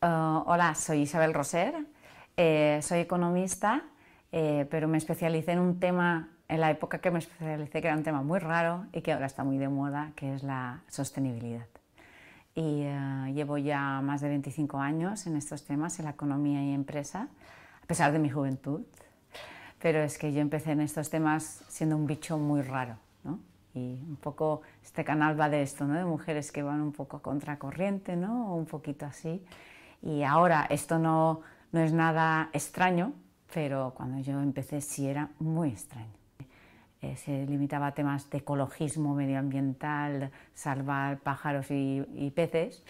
Hola, soy Isabel Roser, soy economista, pero me especialicé en un tema, en la época que me especialicé, que era un tema muy raro y que ahora está muy de moda, que es la sostenibilidad. Y llevo ya más de 25 años en estos temas, en la economía y empresa, a pesar de mi juventud, pero es que yo empecé en estos temas siendo un bicho muy raro, ¿no? Y un poco este canal va de esto, ¿no? De mujeres que van un poco a contracorriente, ¿no? O un poquito así. Y ahora esto no es nada extraño, pero cuando yo empecé sí era muy extraño. Se limitaba a temas de ecologismo medioambiental, salvar pájaros y peces,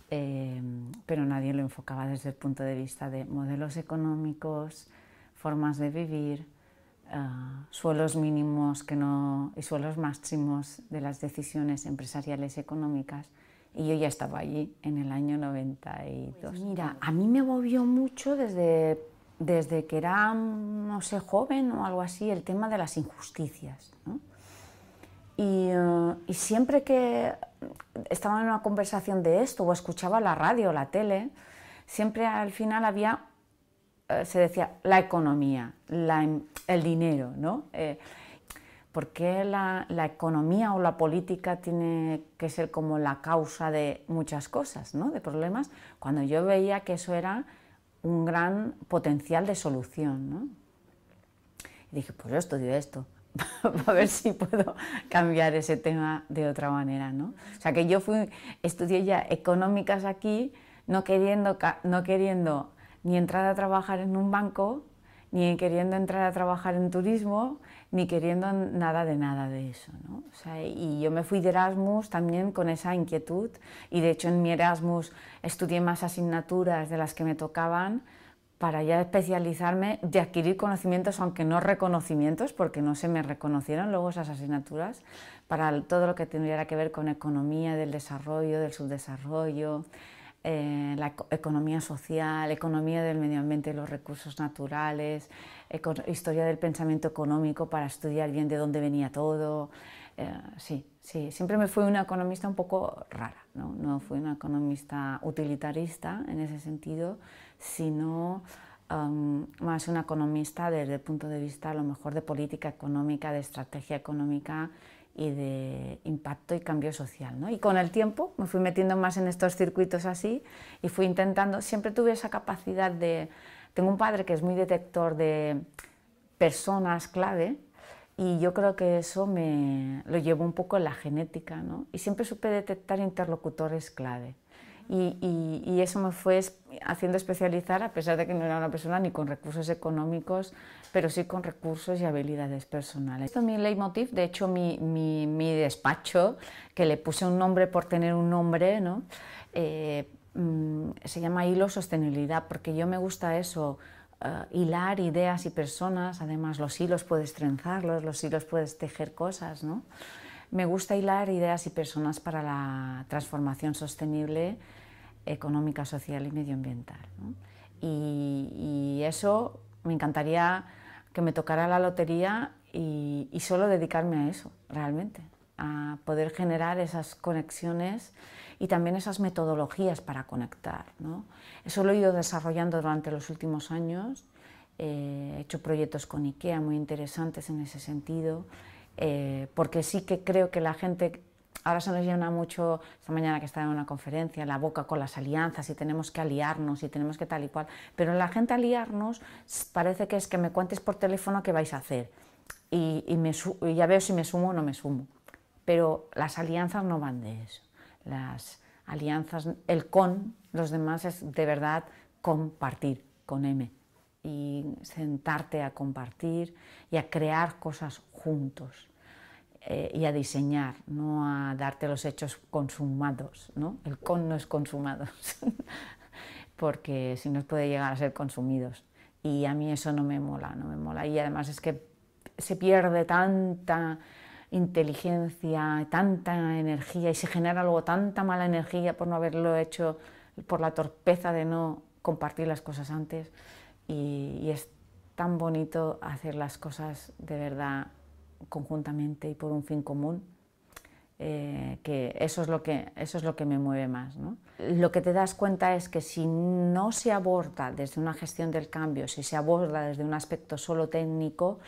pero nadie lo enfocaba desde el punto de vista de modelos económicos, formas de vivir, suelos mínimos y suelos máximos de las decisiones empresariales y económicas. Y yo ya estaba allí en el año 92. Mira, a mí me movió mucho desde que era, no sé, joven o algo así, el tema de las injusticias, ¿no? Y siempre que estaba en una conversación de esto o escuchaba la radio o la tele, siempre al final se decía la economía, el dinero, ¿no? ¿Por qué la economía o la política tiene que ser como la causa de muchas cosas, ¿no? De problemas? Cuando yo veía que eso era un gran potencial de solución, ¿no? Y dije, pues yo estudio esto, a ver si puedo cambiar ese tema de otra manera, ¿no? O sea que yo estudié ya económicas aquí, no queriendo ni entrar a trabajar en un banco, ni queriendo entrar a trabajar en turismo, ni queriendo nada de eso, ¿no? O sea, y yo me fui de Erasmus también con esa inquietud, y de hecho en mi Erasmus estudié más asignaturas de las que me tocaban para ya especializarme, de adquirir conocimientos, aunque no reconocimientos, porque no se me reconocieron luego esas asignaturas, para todo lo que tendría que ver con economía del desarrollo, del subdesarrollo, la economía social, economía del medio ambiente y los recursos naturales, historia del pensamiento económico para estudiar bien de dónde venía todo. Sí, siempre me fui una economista un poco rara, ¿no? No fui una economista utilitarista en ese sentido, sino más una economista desde el punto de vista a lo mejor de política económica, de estrategia económica y de impacto y cambio social, ¿no? Y con el tiempo me fui metiendo más en estos circuitos así y fui intentando, siempre tuve esa capacidad tengo un padre que es muy detector de personas clave y yo creo que eso lo llevo un poco en la genética, ¿no? Y siempre supe detectar interlocutores clave. Y eso me fue haciendo especializar, a pesar de que no era una persona ni con recursos económicos, pero sí con recursos y habilidades personales. Esto es mi leitmotiv, de hecho mi despacho, que le puse un nombre por tener un nombre, ¿no? Se llama Hilo Sostenibilidad, porque yo me gusta eso, hilar ideas y personas. Además los hilos puedes trenzarlos, los hilos puedes tejer cosas, ¿no? Me gusta hilar ideas y personas para la transformación sostenible económica, social y medioambiental, ¿no? Y eso me encantaría que me tocara la lotería y solo dedicarme a eso, realmente, a poder generar esas conexiones y también esas metodologías para conectar, ¿no? Eso lo he ido desarrollando durante los últimos años. He hecho proyectos con IKEA muy interesantes en ese sentido, porque sí que creo que la gente, ahora se nos llena mucho, esta mañana que estaba en una conferencia, la boca con las alianzas y tenemos que aliarnos y tenemos que tal y cual, pero la gente aliarnos parece que es que me cuentes por teléfono qué vais a hacer y ya veo si me sumo o no me sumo, pero las alianzas no van de eso. Las alianzas, los demás es de verdad compartir, con M, y sentarte a compartir y a crear cosas juntos, y a diseñar, no a darte los hechos consumados, ¿no? El no es consumados, porque si no puede llegar a ser consumidos. Y a mí eso no me mola, no me mola. Y además es que se pierde tanta inteligencia, tanta energía y se genera luego tanta mala energía por no haberlo hecho, por la torpeza de no compartir las cosas antes. Y es tan bonito hacer las cosas de verdad conjuntamente y por un fin común. que eso es lo que me mueve más, ¿no? Lo que te das cuenta es que si no se aborda desde una gestión del cambio, si se aborda desde un aspecto solo técnico,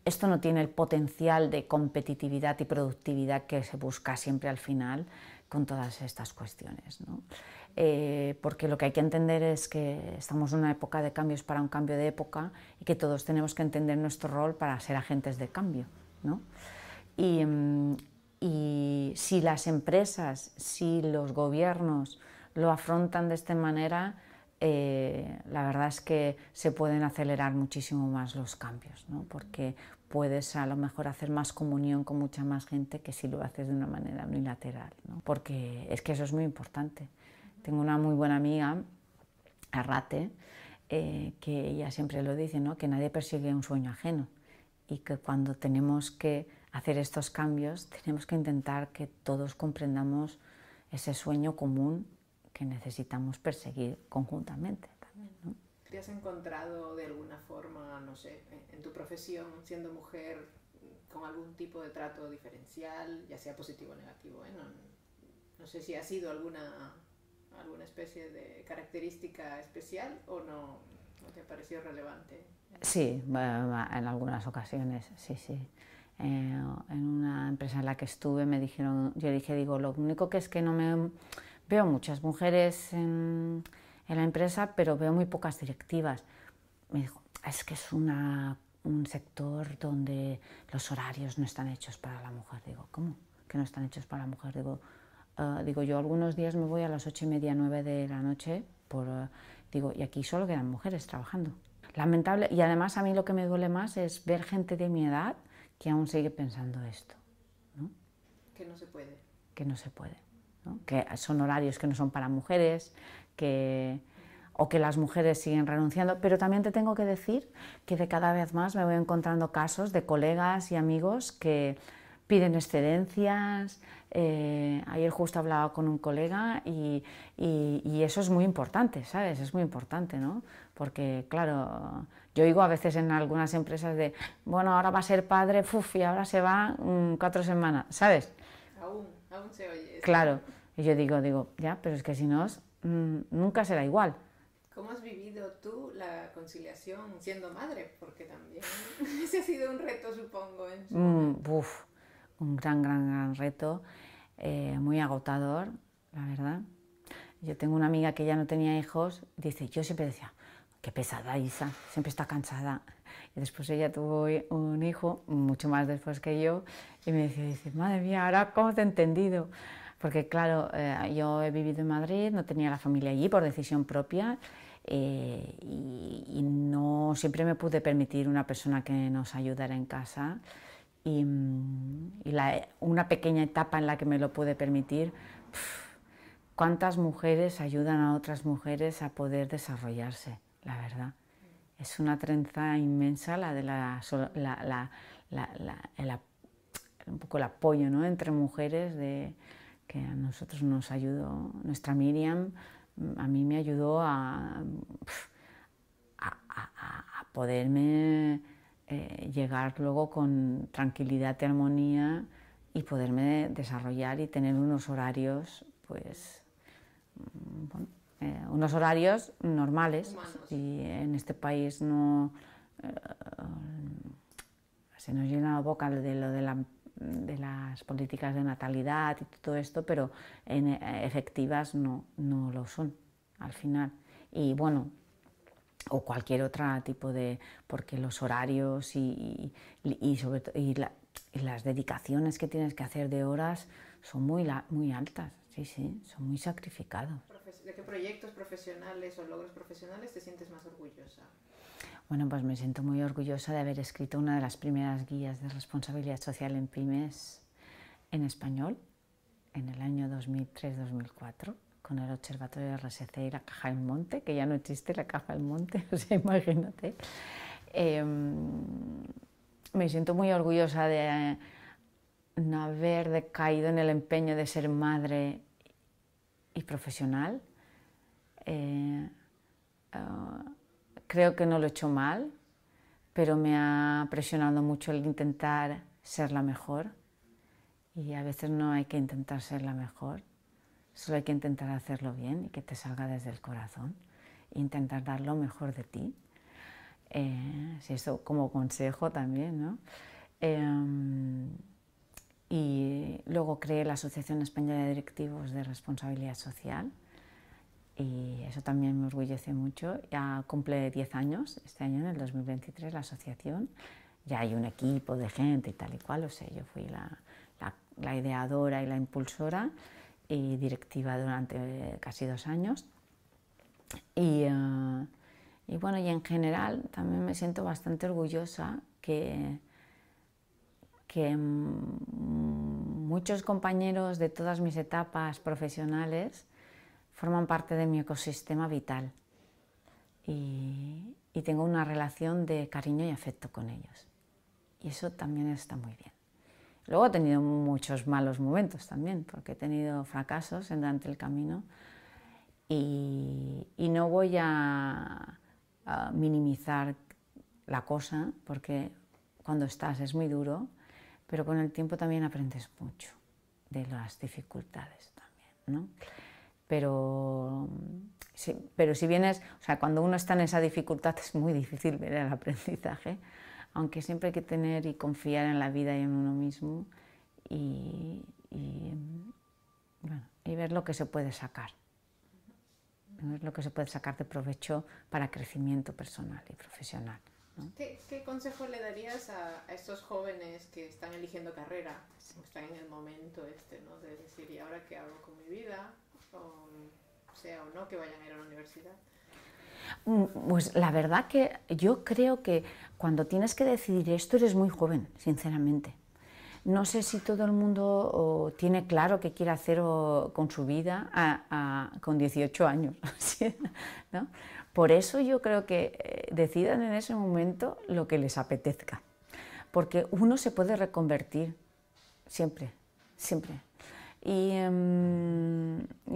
esto no tiene el potencial de competitividad y productividad que se busca siempre al final con todas estas cuestiones, ¿no? Porque lo que hay que entender es que estamos en una época de cambios para un cambio de época y que todos tenemos que entender nuestro rol para ser agentes de cambio, ¿no? Y si las empresas, si los gobiernos lo afrontan de esta manera, la verdad es que se pueden acelerar muchísimo más los cambios, ¿no? Porque puedes a lo mejor hacer más comunión con mucha más gente que si lo haces de una manera unilateral, ¿no? Porque es que eso es muy importante. Tengo una muy buena amiga, Arrate, que ella siempre lo dice, ¿no? Que nadie persigue un sueño ajeno y que cuando tenemos que hacer estos cambios tenemos que intentar que todos comprendamos ese sueño común que necesitamos perseguir conjuntamente también, ¿no? ¿Te has encontrado de alguna forma, no sé, en tu profesión, siendo mujer, con algún tipo de trato diferencial, ya sea positivo o negativo? No sé si ha sido alguna especie de característica especial o no te ha parecido relevante. Sí, en algunas ocasiones, sí, sí. En una empresa en la que estuve me dijeron, digo, lo único que es que no me veo muchas mujeres en la empresa, pero veo muy pocas directivas. Me dijo, es que es un sector donde los horarios no están hechos para la mujer. Digo, ¿cómo que no están hechos para la mujer? Digo, yo algunos días me voy a las 8:30, 9 de la noche, digo, y aquí solo quedan mujeres trabajando. Lamentable, y además a mí lo que me duele más es ver gente de mi edad que aún sigue pensando esto, ¿no? Que no se puede. Que no se puede, ¿no? Que son horarios que no son para mujeres, o que las mujeres siguen renunciando, pero también te tengo que decir que de cada vez más me voy encontrando casos de colegas y amigos que piden excedencias. Ayer justo hablaba con un colega y eso es muy importante, ¿sabes? Es muy importante, ¿no? Porque, claro, yo oigo a veces en algunas empresas de, bueno, ahora va a ser padre, y ahora se va 4 semanas, ¿sabes? Aún se oye eso. Claro, y yo digo, ya, pero es que si no, nunca será igual. ¿Cómo has vivido tú la conciliación siendo madre? Porque también ese ha sido un reto, supongo, en su momento. Un gran reto, muy agotador, la verdad. Yo tengo una amiga que ya no tenía hijos, dice, yo siempre decía, qué pesada Isa, siempre está cansada. Y después ella tuvo un hijo, mucho más después que yo, y me decía, madre mía, ahora cómo te he entendido. Porque claro, yo he vivido en Madrid, no tenía la familia allí por decisión propia, y no siempre me pude permitir una persona que nos ayudara en casa. Y una pequeña etapa en la que me lo pude permitir, cuántas mujeres ayudan a otras mujeres a poder desarrollarse, la verdad. Es una trenza inmensa la de un poco el apoyo, ¿no? Entre mujeres, que a nosotros nos ayudó, nuestra Miriam, a mí me ayudó a poderme llegar luego con tranquilidad y armonía y poderme desarrollar y tener unos horarios, pues, bueno, unos horarios normales. Humanos. Y en este país no se nos llena la boca de lo de las políticas de natalidad y todo esto, pero efectivas no lo son al final. Y bueno, o cualquier otro tipo de, porque los horarios y las dedicaciones que tienes que hacer de horas son muy altas, sí, son muy sacrificados. ¿De qué proyectos profesionales o logros profesionales te sientes más orgullosa? Bueno, pues me siento muy orgullosa de haber escrito una de las primeras guías de responsabilidad social en pymes en español en el año 2003-2004. Con el Observatorio RSC y la Caja del Monte, que ya no existe la Caja del Monte, o sea, imagínate. Me siento muy orgullosa de no haber decaído en el empeño de ser madre y profesional. Creo que no lo he hecho mal, pero me ha presionado mucho el intentar ser la mejor y a veces no hay que intentar ser la mejor, solo hay que intentar hacerlo bien y que te salga desde el corazón, intentar dar lo mejor de ti. Si eso como consejo también, ¿no? Y luego creé la Asociación Española de Directivos de Responsabilidad Social, y eso también me orgullece mucho. Ya cumple 10 años este año, en el 2023, la asociación. Ya hay un equipo de gente y tal y cual, o sea, yo fui la ideadora y la impulsora y directiva durante casi 2 años. Y bueno, y en general también me siento bastante orgullosa que muchos compañeros de todas mis etapas profesionales forman parte de mi ecosistema vital y tengo una relación de cariño y afecto con ellos. Y eso también está muy bien. Luego he tenido muchos malos momentos también, porque he tenido fracasos durante el camino y no voy a minimizar la cosa, porque cuando estás es muy duro, pero con el tiempo también aprendes mucho de las dificultades también, ¿no? Pero si vienes, o sea, cuando uno está en esa dificultad es muy difícil ver el aprendizaje, aunque siempre hay que tener y confiar en la vida y en uno mismo y ver lo que se puede sacar, ver lo que se puede sacar de provecho para crecimiento personal y profesional, ¿no? ¿Qué consejo le darías a estos jóvenes que están eligiendo carrera, o están en el momento ¿no? De decir, ¿y ahora qué hago con mi vida? O sea o no, que vayan a ir a la universidad. Pues la verdad que yo creo que cuando tienes que decidir esto eres muy joven, sinceramente. No sé si todo el mundo tiene claro qué quiere hacer con su vida con 18 años, ¿no? Por eso yo creo que decidan en ese momento lo que les apetezca, porque uno se puede reconvertir siempre, siempre. Y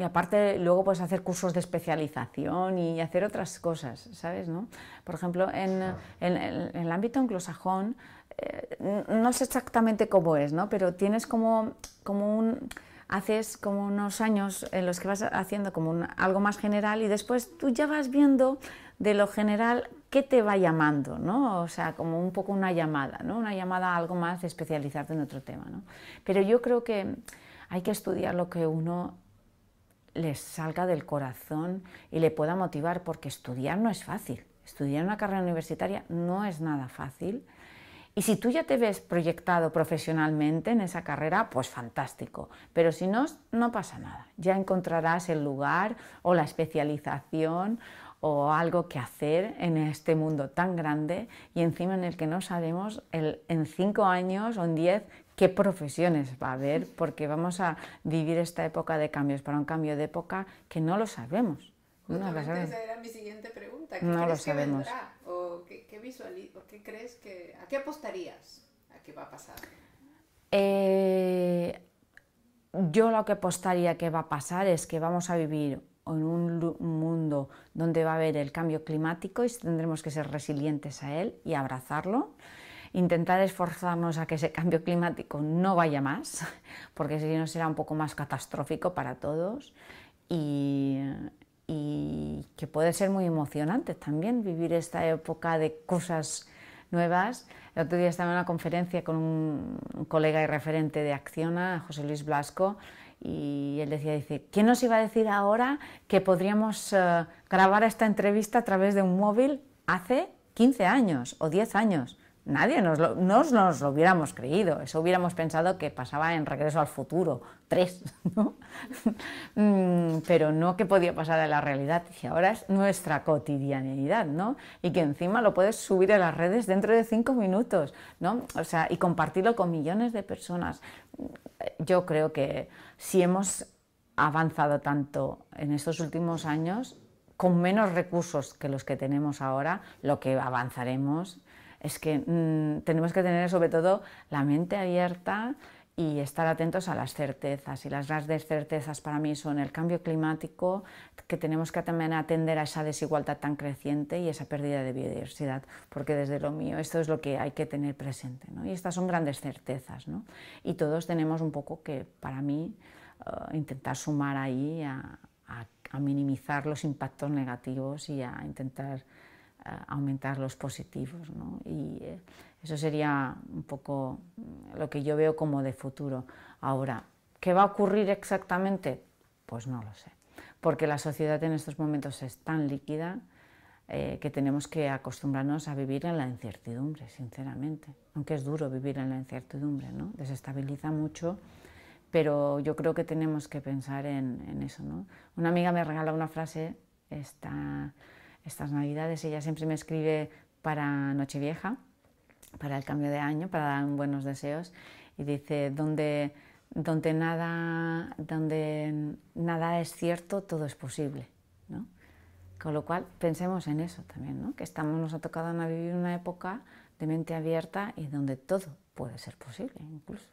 aparte luego puedes hacer cursos de especialización y hacer otras cosas, ¿sabes? ¿No? Por ejemplo, en el ámbito anglosajón, no sé exactamente cómo es, ¿no? Pero tienes haces como unos años en los que vas haciendo como algo más general y después tú ya vas viendo de lo general qué te va llamando, ¿no? O sea, como un poco una llamada, ¿no? Una llamada a algo más de especializarte en otro tema, ¿no? Pero yo creo que hay que estudiar lo que uno les salga del corazón y le pueda motivar, porque estudiar no es fácil. Estudiar una carrera universitaria no es nada fácil. Y si tú ya te ves proyectado profesionalmente en esa carrera, pues fantástico. Pero si no, no pasa nada. Ya encontrarás el lugar o la especialización o algo que hacer en este mundo tan grande y encima en el que no sabemos en 5 años o en 10 qué profesiones va a haber, porque vamos a vivir esta época de cambios, para un cambio de época que no lo sabemos. Esa era mi siguiente pregunta. ¿Qué no crees lo que sabemos. vendrá? ¿O qué crees que... ¿A qué apostarías a qué va a pasar? Yo lo que apostaría que va a pasar es que vamos a vivir en un mundo donde va a haber el cambio climático y tendremos que ser resilientes a él y abrazarlo. Intentar esforzarnos a que ese cambio climático no vaya más, porque si no será un poco más catastrófico para todos y que puede ser muy emocionante también vivir esta época de cosas nuevas. El otro día estaba en una conferencia con un colega y referente de Acciona, José Luis Blasco, y él dice, ¿quién nos iba a decir ahora que podríamos grabar esta entrevista a través de un móvil hace 15 años o 10 años? Nadie nos lo hubiéramos creído, eso hubiéramos pensado que pasaba en Regreso al Futuro 3, ¿no? Pero no que podía pasar en la realidad, y ahora es nuestra cotidianidad, ¿no? Y que encima lo puedes subir a las redes dentro de 5 minutos, ¿no? O sea, y compartirlo con millones de personas. Yo creo que si hemos avanzado tanto en estos últimos años, con menos recursos que los que tenemos ahora, lo que avanzaremos es que tenemos que tener sobre todo la mente abierta y estar atentos a las certezas. Y las grandes certezas para mí son el cambio climático, que tenemos que también atender a esa desigualdad tan creciente y esa pérdida de biodiversidad, porque desde lo mío esto es lo que hay que tener presente, ¿no? Y estas son grandes certezas, ¿no? Y todos tenemos un poco que, para mí, intentar sumar ahí a minimizar los impactos negativos y a intentar aumentar los positivos, ¿no? Y eso sería un poco lo que yo veo como de futuro. Ahora, ¿qué va a ocurrir exactamente? Pues no lo sé, porque la sociedad en estos momentos es tan líquida que tenemos que acostumbrarnos a vivir en la incertidumbre, sinceramente, aunque es duro vivir en la incertidumbre, ¿no? Desestabiliza mucho, pero yo creo que tenemos que pensar en eso, ¿no? Una amiga me regala una frase estas Navidades, ella siempre me escribe para Nochevieja, para el cambio de año, para dar buenos deseos, y dice, donde nada es cierto, todo es posible, ¿no? Con lo cual, pensemos en eso también, ¿no? Que nos ha tocado vivir una época de mente abierta y donde todo puede ser posible, incluso.